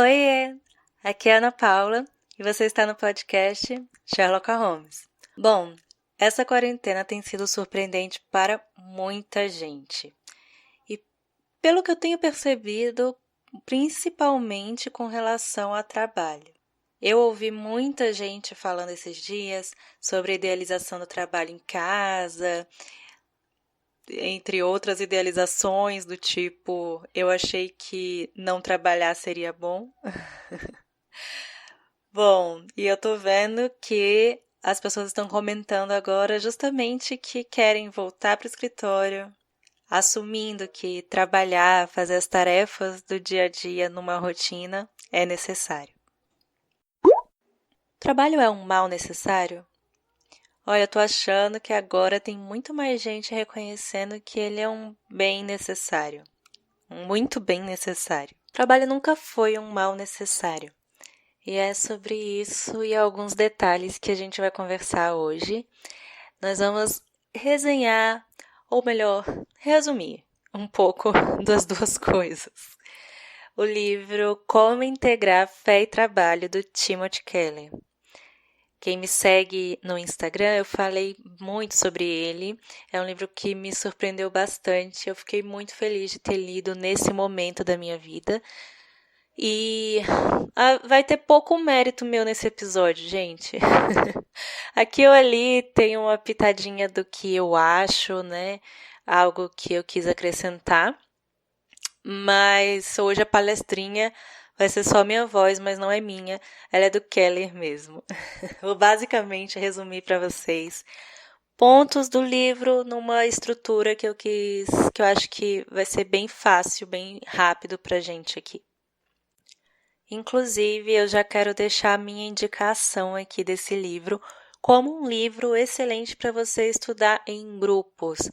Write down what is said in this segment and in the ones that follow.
Oiê! Aqui é a Ana Paula e você está no podcast Sherlock Holmes. Bom, essa quarentena tem sido surpreendente para muita gente. E pelo que eu tenho percebido, principalmente com relação a trabalho. Eu ouvi muita gente falando esses dias sobre a idealização do trabalho em casa, entre outras idealizações do tipo, eu achei que não trabalhar seria bom. Bom, e eu tô vendo que as pessoas estão comentando agora justamente que querem voltar para o escritório, assumindo que trabalhar, fazer as tarefas do dia a dia numa rotina é necessário. Trabalho é um mal necessário? Olha, eu tô achando que agora tem muito mais gente reconhecendo que ele é um bem necessário. Um muito bem necessário. Trabalho nunca foi um mal necessário. E é sobre isso e alguns detalhes que a gente vai conversar hoje. Nós vamos resenhar, ou melhor, resumir um pouco das duas coisas. O livro Como Integrar Fé e Trabalho, do Timothy Keller. Quem me segue no Instagram, eu falei muito sobre ele. É um livro que me surpreendeu bastante. Eu fiquei muito feliz de ter lido nesse momento da minha vida. E vai ter pouco mérito meu nesse episódio, gente. Aqui ou ali tem uma pitadinha do que eu acho, né? Algo que eu quis acrescentar. Mas hoje a palestrinha vai ser só minha voz, mas não é minha. Ela é do Keller mesmo. Vou basicamente resumir para vocês pontos do livro numa estrutura que eu acho que vai ser bem fácil, bem rápido pra gente aqui. Inclusive, eu já quero deixar a minha indicação aqui desse livro como um livro excelente para você estudar em grupos.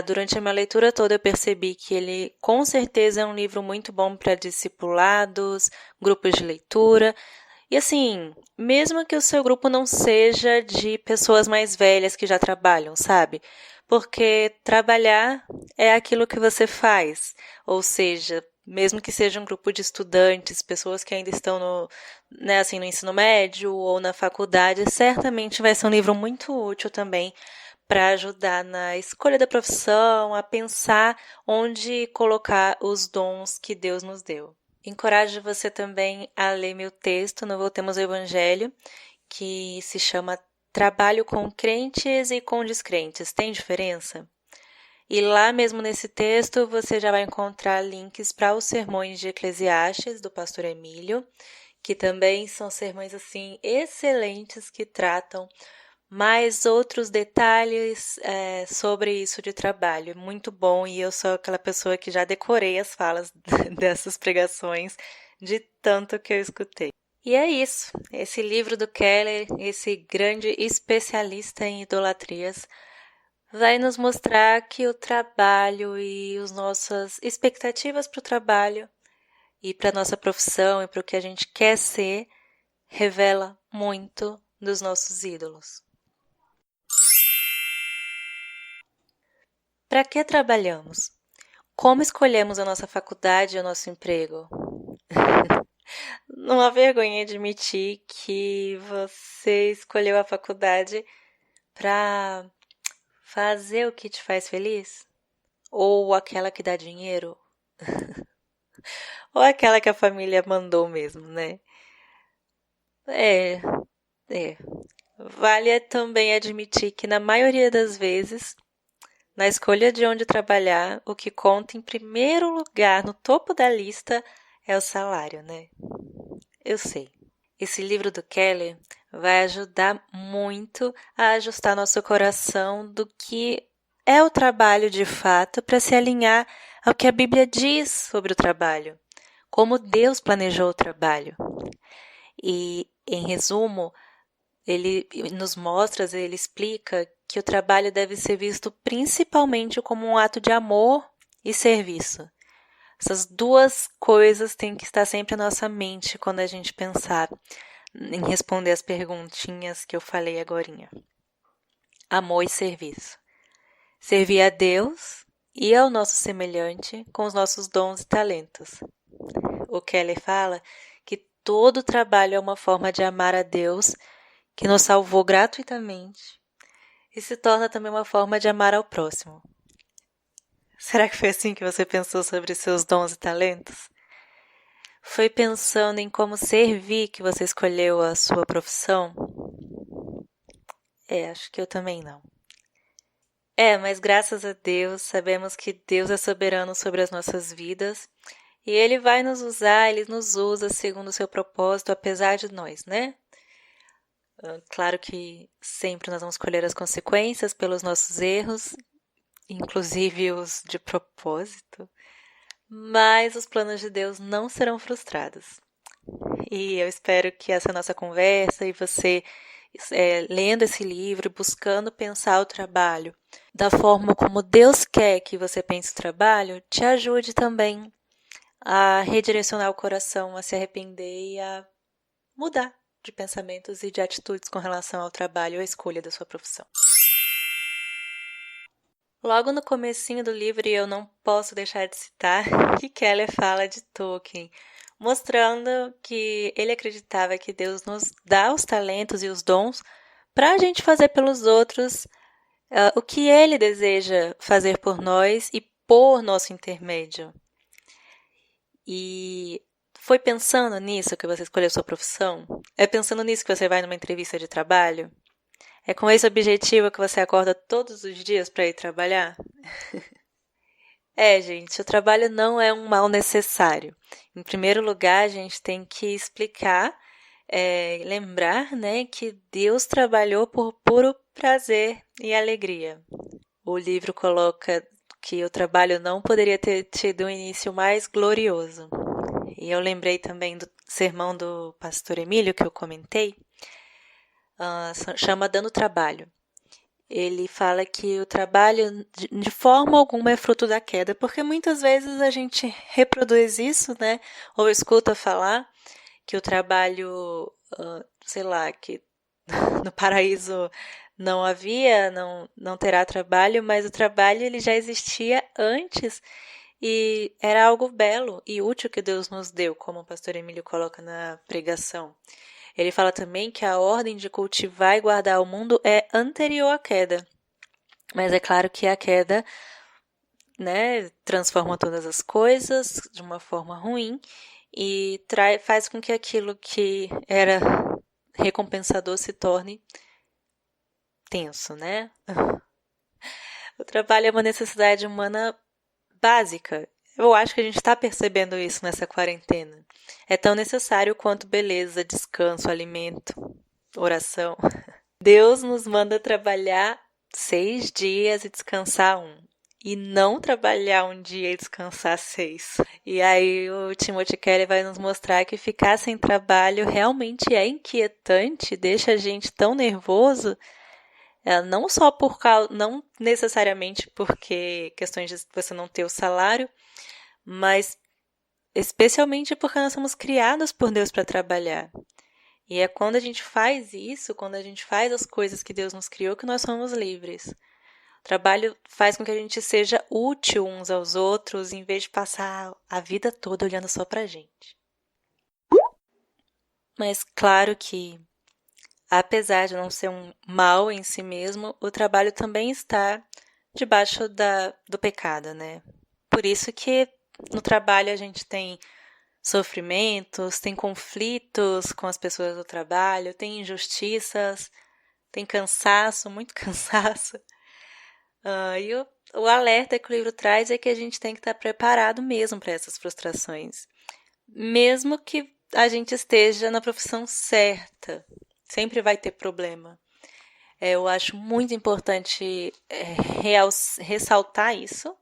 Durante a minha leitura toda eu percebi que ele com certeza é um livro muito bom para discipulados, grupos de leitura. E assim, mesmo que o seu grupo não seja de pessoas mais velhas que já trabalham, sabe? Porque trabalhar é aquilo que você faz, ou seja, mesmo que seja um grupo de estudantes, pessoas que ainda estão no ensino médio ou na faculdade, certamente vai ser um livro muito útil também para ajudar na escolha da profissão, a pensar onde colocar os dons que Deus nos deu. Encorajo você também a ler meu texto no Voltemos ao Evangelho, que se chama Trabalho com Crentes e com Descrentes. Tem diferença? E lá mesmo nesse texto você já vai encontrar links para os sermões de Eclesiastes, do pastor Emílio, que também são sermões assim excelentes que tratam mais outros detalhes sobre isso de trabalho. Muito bom, e eu sou aquela pessoa que já decorei as falas dessas pregações de tanto que eu escutei. E é isso, esse livro do Keller, esse grande especialista em idolatrias, vai nos mostrar que o trabalho e as nossas expectativas para o trabalho e para a nossa profissão e para o que a gente quer ser revela muito dos nossos ídolos. Para que trabalhamos? Como escolhemos a nossa faculdade e o nosso emprego? Não há vergonha em admitir que você escolheu a faculdade para fazer o que te faz feliz? Ou aquela que dá dinheiro? Ou aquela que a família mandou mesmo, né? É. Vale também admitir que na maioria das vezes, na escolha de onde trabalhar, o que conta em primeiro lugar, no topo da lista, é o salário, né? Eu sei. Esse livro do Keller vai ajudar muito a ajustar nosso coração do que é o trabalho de fato para se alinhar ao que a Bíblia diz sobre o trabalho, como Deus planejou o trabalho. E, em resumo, ele nos mostra, ele explica que o trabalho deve ser visto principalmente como um ato de amor e serviço. Essas duas coisas têm que estar sempre na nossa mente quando a gente pensar em responder as perguntinhas que eu falei agorinha. Amor e serviço. Servir a Deus e ao nosso semelhante com os nossos dons e talentos. o Keller fala que todo trabalho é uma forma de amar a Deus, que nos salvou gratuitamente, e se torna também uma forma de amar ao próximo. Será que foi assim que você pensou sobre seus dons e talentos? Foi pensando em como servir que você escolheu a sua profissão? Acho que eu também não. Mas graças a Deus, sabemos que Deus é soberano sobre as nossas vidas e Ele vai nos usar, Ele nos usa segundo o seu propósito, apesar de nós, né? Claro que sempre nós vamos colher as consequências pelos nossos erros, inclusive os de propósito, mas os planos de Deus não serão frustrados. E eu espero que essa nossa conversa e você lendo esse livro, buscando pensar o trabalho da forma como Deus quer que você pense o trabalho, te ajude também a redirecionar o coração, a se arrepender e a mudar de pensamentos e de atitudes com relação ao trabalho ou à escolha da sua profissão. Logo no comecinho do livro, eu não posso deixar de citar que Keller fala de Tolkien, mostrando que ele acreditava que Deus nos dá os talentos e os dons para a gente fazer pelos outros o que Ele deseja fazer por nós e por nosso intermédio. E foi pensando nisso que você escolheu sua profissão? É pensando nisso que você vai numa entrevista de trabalho? É com esse objetivo que você acorda todos os dias para ir trabalhar? Gente, o trabalho não é um mal necessário. Em primeiro lugar, a gente tem que explicar, lembrar, né, que Deus trabalhou por puro prazer e alegria. O livro coloca que o trabalho não poderia ter tido um início mais glorioso. E eu lembrei também do sermão do pastor Emílio, que eu comentei, chama Dando Trabalho. Ele fala que o trabalho de forma alguma é fruto da queda, porque muitas vezes a gente reproduz isso, né? Ou escuta falar que o trabalho, que no paraíso não havia, não terá trabalho, mas o trabalho ele já existia antes e era algo belo e útil que Deus nos deu, como o pastor Emílio coloca na pregação. Ele fala também que a ordem de cultivar e guardar o mundo é anterior à queda. Mas é claro que a queda, né, transforma todas as coisas de uma forma ruim e faz com que aquilo que era recompensador se torne tenso, né? O trabalho é uma necessidade humana básica. Eu acho que a gente está percebendo isso nessa quarentena. É tão necessário quanto beleza, descanso, alimento, oração. Deus nos manda trabalhar 6 dias e descansar 1. E não trabalhar um dia e descansar 6. E aí o Timothy Keller vai nos mostrar que ficar sem trabalho realmente é inquietante, deixa a gente tão nervoso, não só por causa, não necessariamente porque questões de você não ter o salário, mas especialmente porque nós somos criados por Deus para trabalhar. E é quando a gente faz isso, quando a gente faz as coisas que Deus nos criou, que nós somos livres. O trabalho faz com que a gente seja útil uns aos outros, em vez de passar a vida toda olhando só pra gente. Mas claro que, apesar de não ser um mal em si mesmo, o trabalho também está debaixo do pecado, né? Por isso que no trabalho a gente tem sofrimentos, tem conflitos com as pessoas do trabalho, tem injustiças, tem cansaço, muito cansaço. E o alerta que o livro traz é que a gente tem que estar preparado mesmo para essas frustrações. Mesmo que a gente esteja na profissão certa, sempre vai ter problema. Eu acho muito importante ressaltar isso,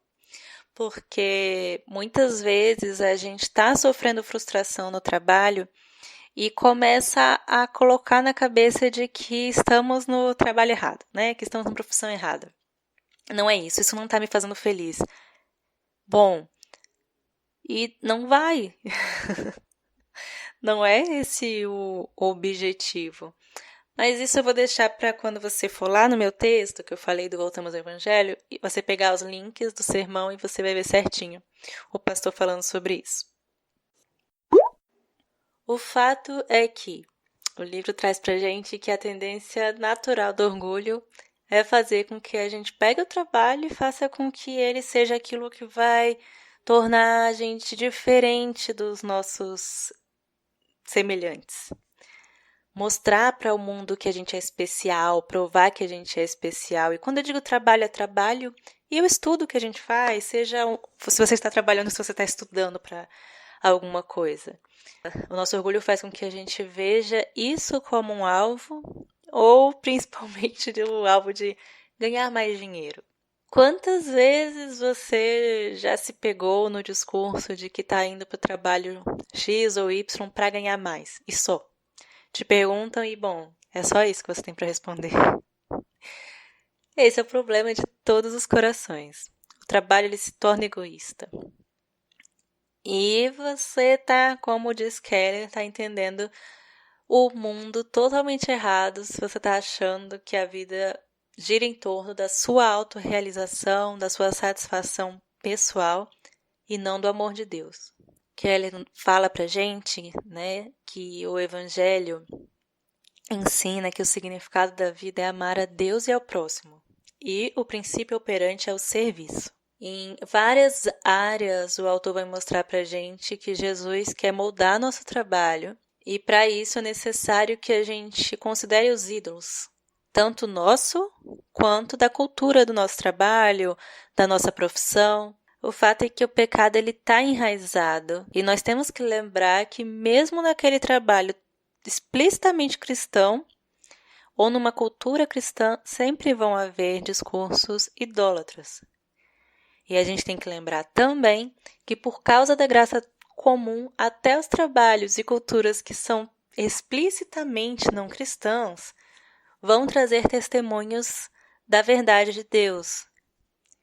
porque muitas vezes a gente está sofrendo frustração no trabalho e começa a colocar na cabeça de que estamos no trabalho errado, né? Que estamos na profissão errada. Não é isso não está me fazendo feliz. Bom, e não vai. Não é esse o objetivo. Mas isso eu vou deixar para quando você for lá no meu texto, que eu falei do Voltamos ao Evangelho, e você pegar os links do sermão e você vai ver certinho o pastor falando sobre isso. O fato é que o livro traz pra gente que a tendência natural do orgulho é fazer com que a gente pegue o trabalho e faça com que ele seja aquilo que vai tornar a gente diferente dos nossos semelhantes. Mostrar para o mundo que a gente é especial, provar que a gente é especial. E quando eu digo trabalho, é trabalho e o estudo que a gente faz, se você está trabalhando, se você está estudando para alguma coisa. O nosso orgulho faz com que a gente veja isso como um alvo, ou principalmente o alvo de ganhar mais dinheiro. Quantas vezes você já se pegou no discurso de que está indo para o trabalho X ou Y para ganhar mais? E só. Te perguntam e, bom, é só isso que você tem para responder. Esse é o problema de todos os corações. O trabalho ele se torna egoísta. E você tá, como diz Keller, tá entendendo o mundo totalmente errado se você tá achando que a vida gira em torno da sua autorrealização, da sua satisfação pessoal e não do amor de Deus. Keller fala pra gente, né, que o Evangelho ensina que o significado da vida é amar a Deus e ao próximo. E o princípio operante é o serviço. Em várias áreas, o autor vai mostrar pra gente que Jesus quer moldar nosso trabalho e para isso é necessário que a gente considere os ídolos, tanto nosso quanto da cultura do nosso trabalho, da nossa profissão. O fato é que o pecado ele está enraizado e nós temos que lembrar que mesmo naquele trabalho explicitamente cristão ou numa cultura cristã sempre vão haver discursos idólatras. E a gente tem que lembrar também que por causa da graça comum, até os trabalhos e culturas que são explicitamente não cristãos vão trazer testemunhos da verdade de Deus.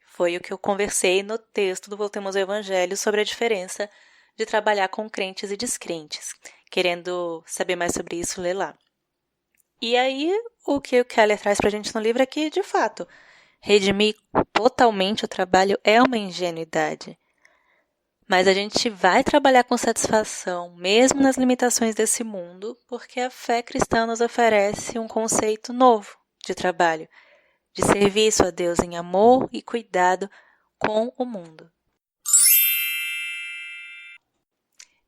Foi o que eu conversei no texto do Voltemos ao Evangelho sobre a diferença de trabalhar com crentes e descrentes. Querendo saber mais sobre isso, lê lá. E aí, o que o Keller traz pra gente no livro é que, de fato, redimir totalmente o trabalho é uma ingenuidade. Mas a gente vai trabalhar com satisfação, mesmo nas limitações desse mundo, porque a fé cristã nos oferece um conceito novo de trabalho, de serviço a Deus em amor e cuidado com o mundo.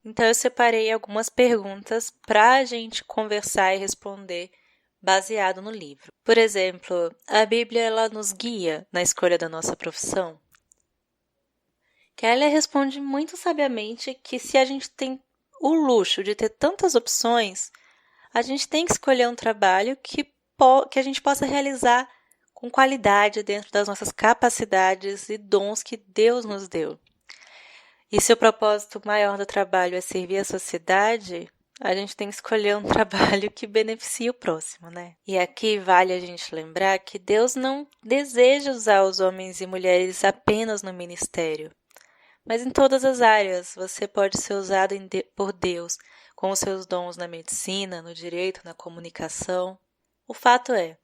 Então eu separei algumas perguntas para a gente conversar e responder baseado no livro. Por exemplo, a Bíblia ela nos guia na escolha da nossa profissão? Keller responde muito sabiamente que se a gente tem o luxo de ter tantas opções, a gente tem que escolher um trabalho que a gente possa realizar com qualidade dentro das nossas capacidades e dons que Deus nos deu. E se o propósito maior do trabalho é servir a sociedade, a gente tem que escolher um trabalho que beneficie o próximo, né? E aqui vale a gente lembrar que Deus não deseja usar os homens e mulheres apenas no ministério, mas em todas as áreas você pode ser usado por Deus com os seus dons na medicina, no direito, na comunicação. O fato é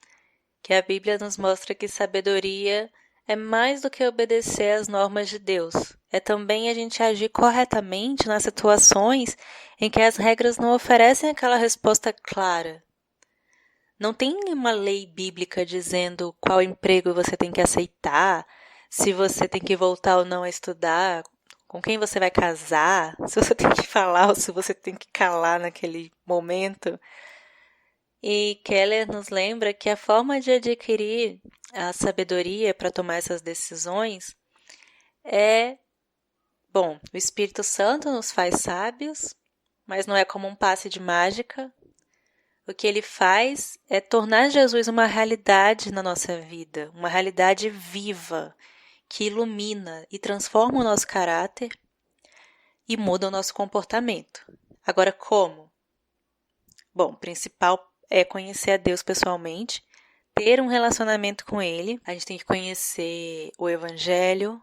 que a Bíblia nos mostra que sabedoria é mais do que obedecer às normas de Deus. É também a gente agir corretamente nas situações em que as regras não oferecem aquela resposta clara. Não tem uma lei bíblica dizendo qual emprego você tem que aceitar, se você tem que voltar ou não a estudar, com quem você vai casar, se você tem que falar ou se você tem que calar naquele momento. E Keller nos lembra que a forma de adquirir a sabedoria para tomar essas decisões é, bom, o Espírito Santo nos faz sábios, mas não é como um passe de mágica. O que ele faz é tornar Jesus uma realidade na nossa vida, uma realidade viva, que ilumina e transforma o nosso caráter e muda o nosso comportamento. Agora, como? Bom, o principal é conhecer a Deus pessoalmente, ter um relacionamento com Ele. A gente tem que conhecer o Evangelho,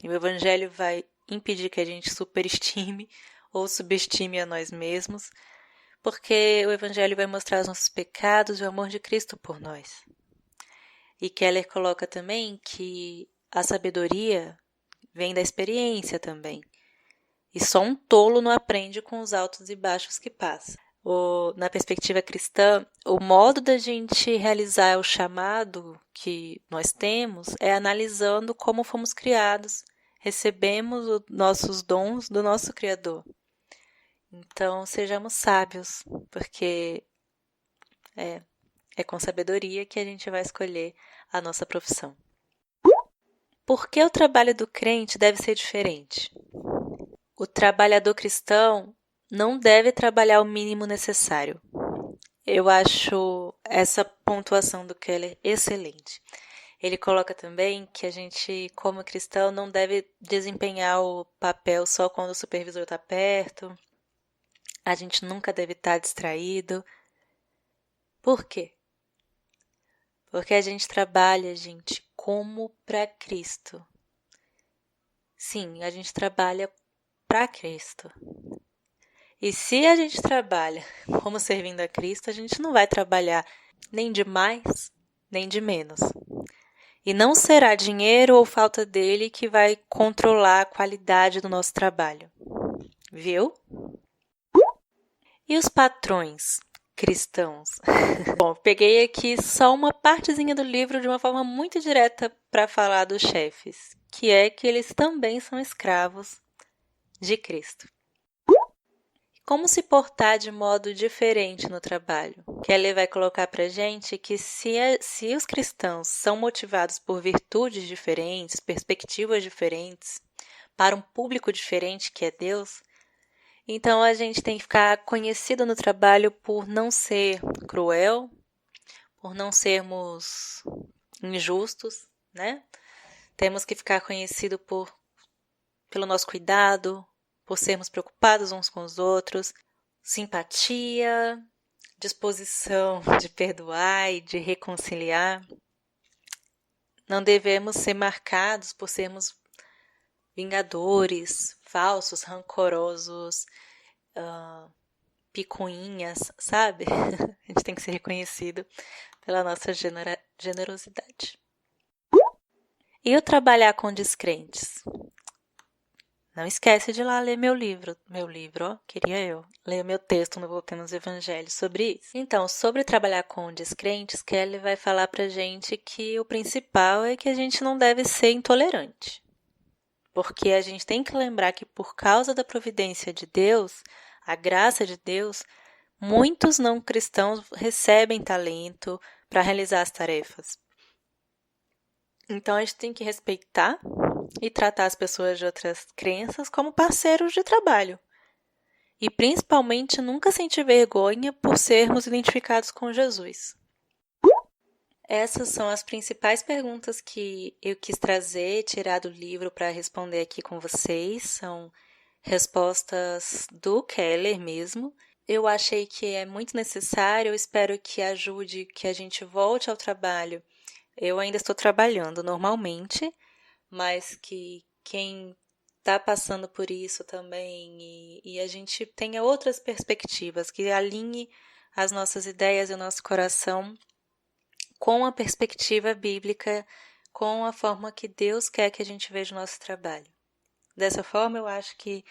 e o Evangelho vai impedir que a gente superestime ou subestime a nós mesmos, porque o Evangelho vai mostrar os nossos pecados e o amor de Cristo por nós. E Keller coloca também que a sabedoria vem da experiência também. E só um tolo não aprende com os altos e baixos que passa. Na perspectiva cristã, o modo da gente realizar o chamado que nós temos é analisando como fomos criados, recebemos os nossos dons do nosso Criador. Então, sejamos sábios, porque é com sabedoria que a gente vai escolher a nossa profissão. Por que o trabalho do crente deve ser diferente? O trabalhador cristão não deve trabalhar o mínimo necessário. Eu acho essa pontuação do Keller excelente. Ele coloca também que a gente, como cristão, não deve desempenhar o papel só quando o supervisor está perto. A gente nunca deve estar distraído. Por quê? Porque a gente trabalha, gente, como para Cristo. Sim, a gente trabalha para Cristo. E se a gente trabalha como servindo a Cristo, a gente não vai trabalhar nem de mais, nem de menos. E não será dinheiro ou falta dele que vai controlar a qualidade do nosso trabalho. Viu? E os patrões cristãos? Bom, peguei aqui só uma partezinha do livro de uma forma muito direta para falar dos chefes, que é que eles também são escravos de Cristo. Como se portar de modo diferente no trabalho? Keller vai colocar para a gente que se os cristãos são motivados por virtudes diferentes, perspectivas diferentes, para um público diferente que é Deus, então a gente tem que ficar conhecido no trabalho por não ser cruel, por não sermos injustos, né? Temos que ficar conhecido pelo nosso cuidado, por sermos preocupados uns com os outros, simpatia, disposição de perdoar e de reconciliar. Não devemos ser marcados por sermos vingadores, falsos, rancorosos, picuinhas, sabe? A gente tem que ser reconhecido pela nossa generosidade. E o trabalhar com descrentes? Não esquece de ir lá ler meu livro, ó, queria eu, ler meu texto no Voltemos ao Evangelho sobre isso. Então, sobre trabalhar com descrentes, Kelly vai falar pra gente que o principal é que a gente não deve ser intolerante. Porque a gente tem que lembrar que por causa da providência de Deus, a graça de Deus, muitos não cristãos recebem talento para realizar as tarefas. Então, a gente tem que respeitar e tratar as pessoas de outras crenças como parceiros de trabalho. E, principalmente, nunca sentir vergonha por sermos identificados com Jesus. Essas são as principais perguntas que eu quis trazer, tirar do livro para responder aqui com vocês. São respostas do Keller mesmo. Eu achei que é muito necessário, eu espero que ajude que a gente volte ao trabalho. Eu ainda estou trabalhando normalmente, mas que quem está passando por isso também e a gente tenha outras perspectivas, que alinhe as nossas ideias e o nosso coração com a perspectiva bíblica, com a forma que Deus quer que a gente veja o nosso trabalho. Dessa forma, eu acho que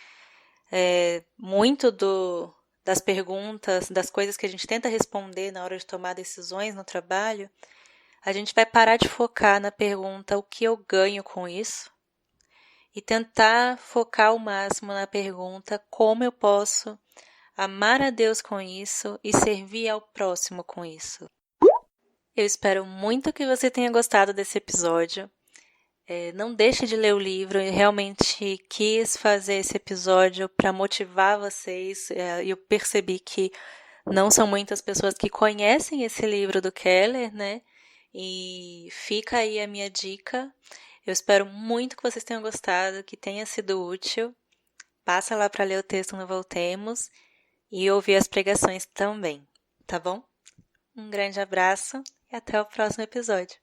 muito das perguntas, das coisas que a gente tenta responder na hora de tomar decisões no trabalho, a gente vai parar de focar na pergunta o que eu ganho com isso e tentar focar ao máximo na pergunta como eu posso amar a Deus com isso e servir ao próximo com isso. Eu espero muito que você tenha gostado desse episódio. Não deixe de ler o livro, eu realmente quis fazer esse episódio para motivar vocês. Eu percebi que não são muitas pessoas que conhecem esse livro do Keller, né? E fica aí a minha dica. Eu espero muito que vocês tenham gostado, que tenha sido útil. Passa lá para ler o texto no Voltemos e ouvir as pregações também, tá bom? Um grande abraço e até o próximo episódio.